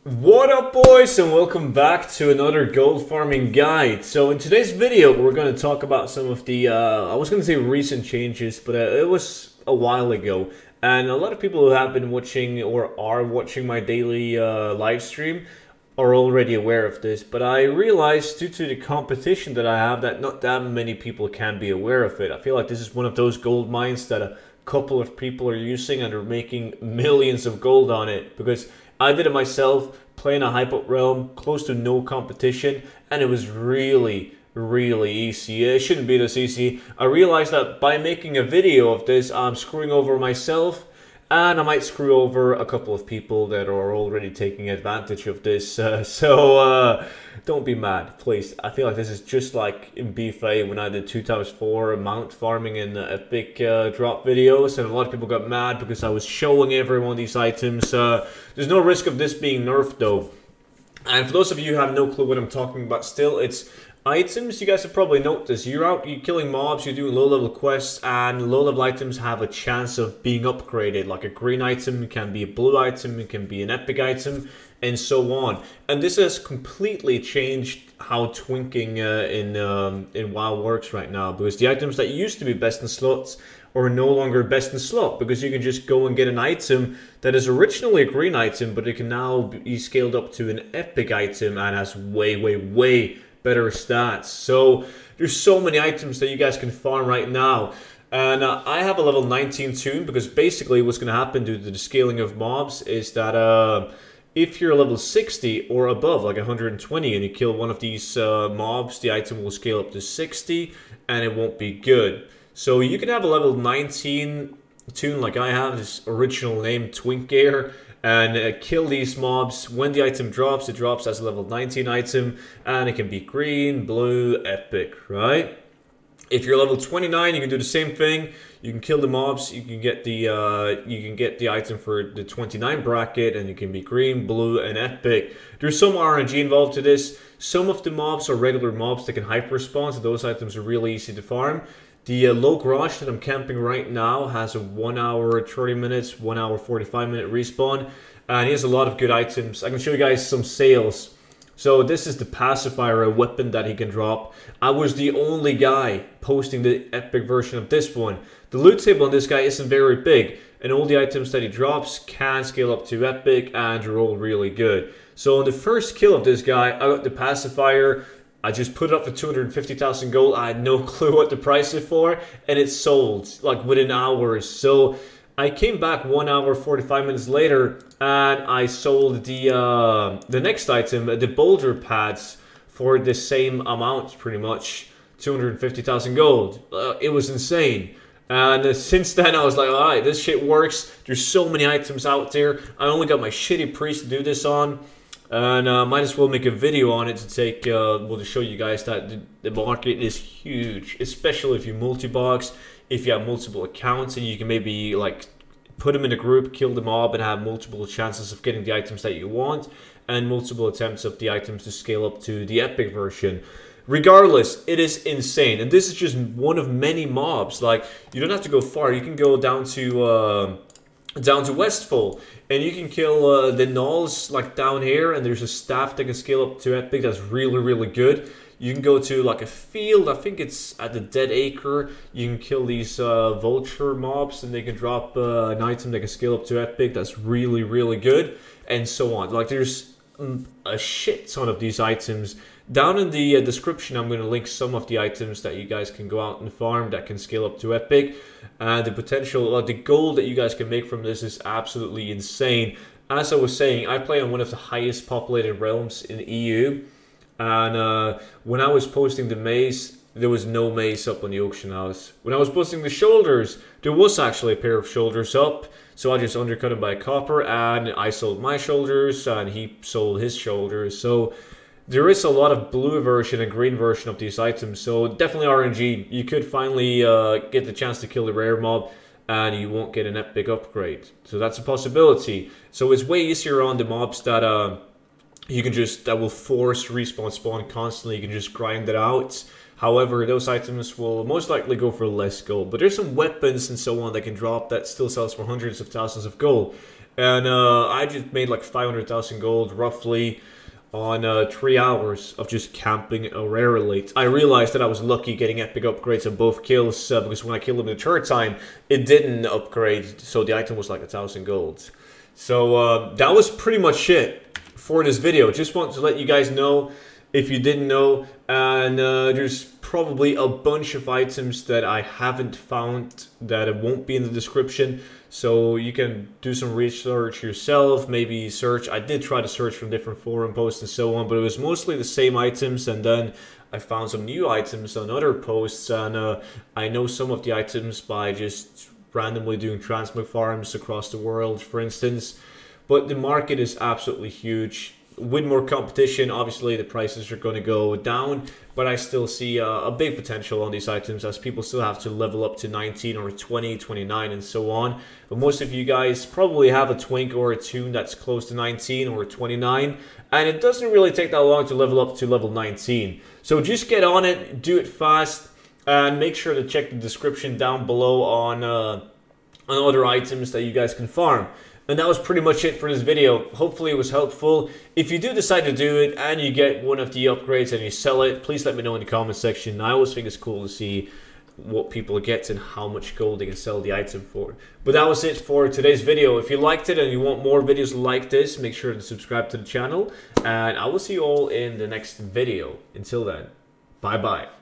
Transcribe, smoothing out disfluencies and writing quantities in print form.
What up, boys, and welcome back to another gold farming guide. So in today's video we're going to talk about some of the I was going to say recent changes, but it was a while ago, and a lot of people who have been watching or are watching my daily live stream are already aware of this. But I realized, due to the competition that I have, that not that many people can be aware of it. I feel like this is one of those gold mines that a couple of people are using and are making millions of gold on it, because I did it myself, playing a hype up realm, close to no competition, and it was really easy. It shouldn't be this easy. I realized that by making a video of this, I'm screwing over myself, and I might screw over a couple of people that are already taking advantage of this. So don't be mad, please. I feel like this is just like in BFA when I did 2x4 mount farming in epic drop videos, and a lot of people got mad because I was showing everyone these items. There's no risk of this being nerfed though. And for those of you who have no clue what I'm talking about still, it's items. You guys have probably noticed, you're killing mobs, you're doing low-level quests, and low-level items have a chance of being upgraded. Like a green item can be a blue item, it can be an epic item, and so on. And this has completely changed how twinking in WoW works right now, because the items that used to be best in slots are no longer best in slot, because you can just go and get an item that is originally a green item, but it can now be scaled up to an epic item and has way better stats. So there's so many items that you guys can farm right now. And I have a level 19 tune, because basically what's going to happen due to the scaling of mobs is that if you're level 60 or above, like 120, and you kill one of these mobs, the item will scale up to 60 and it won't be good. So you can have a level 19 tune like I have, this original name Twinkair, and kill these mobs. When the item drops, it drops as a level 19 item, and it can be green, blue, epic, right? If you're level 29, you can do the same thing. You can kill the mobs, you can get the item for the 29 bracket, and it can be green, blue, and epic. There's some RNG involved to this. Some of the mobs are regular mobs that can hyper respawn, so those items are really easy to farm. The low garage that I'm camping right now has a 1 hour 30 minutes, 1 hour 45 minute respawn, and he has a lot of good items. I can show you guys some sales. So this is the pacifier, a weapon that he can drop. I was the only guy posting the epic version of this one. The loot table on this guy isn't very big, and all the items that he drops can scale up to epic, and they're all really good. So on the first kill of this guy, I got the pacifier. I just put it up for 250,000 gold. I had no clue what the price is for, and it sold like within hours. So I came back 1 hour 45 minutes later, and I sold the next item, the boulder pads, for the same amount, pretty much 250,000 gold. It was insane. And since then, I was like, all right, this shit works. There's so many items out there. I only got my shitty priest to do this on. And might as well make a video on it to take, well, to show you guys that the market is huge, especially if you multi-box, if you have multiple accounts, and you can maybe like put them in a group, kill the mob, and have multiple chances of getting the items that you want, and multiple attempts of the items to scale up to the epic version. Regardless, it is insane, and this is just one of many mobs. Like, you don't have to go far. You can go down to Westfall, and you can kill the gnolls like down here, and there's a staff that can scale up to epic that's really good. You can go to like a field, I think it's at the Dead Acre. You can kill these vulture mobs, and they can drop an item that can scale up to epic that's really good, and so on. Like, there's a shit ton of these items. Down in the description, I'm going to link some of the items that you guys can go out and farm that can scale up to epic. The potential, the gold that you guys can make from this is absolutely insane. As I was saying, I play on one of the highest populated realms in EU. And when I was posting the mace, there was no mace up on the auction house. When I was posting the shoulders, there was actually a pair of shoulders up. So I just undercut him by a copper, and I sold my shoulders, and he sold his shoulders. So there is a lot of blue version and green version of these items, so definitely RNG. You could finally get the chance to kill the rare mob, and you won't get an epic upgrade. So that's a possibility. So it's way easier on the mobs that you can just, that will force respawn spawn constantly. You can just grind it out. However, those items will most likely go for less gold. But there's some weapons and so on that can drop that still sells for hundreds of thousands of gold. And I just made like 500,000 gold roughly on 3 hours of just camping a rare elite. I realized that I was lucky getting epic upgrades on both kills because when I killed him the third time, it didn't upgrade, so the item was like 1,000 gold. So that was pretty much it for this video. Just want to let you guys know if you didn't know, and there's probably a bunch of items that I haven't found that it won't be in the description, so you can do some research yourself, maybe search. I did try to search from different forum posts and so on, but it was mostly the same items, and then I found some new items on other posts, and I know some of the items by just randomly doing transmog farms across the world, for instance. But the market is absolutely huge. With more competition, obviously the prices are going to go down, but I still see a big potential on these items as people still have to level up to 19 or 20, 29 and so on. But most of you guys probably have a twink or a tune that's close to 19 or 29, and it doesn't really take that long to level up to level 19. So just get on it, do it fast, and make sure to check the description down below on other items that you guys can farm. And that was pretty much it for this video. Hopefully it was helpful. If you do decide to do it and you get one of the upgrades and you sell it, please let me know in the comment section. I always think it's cool to see what people get and how much gold they can sell the item for. But that was it for today's video. If you liked it and you want more videos like this, make sure to subscribe to the channel. And I will see you all in the next video. Until then, bye bye.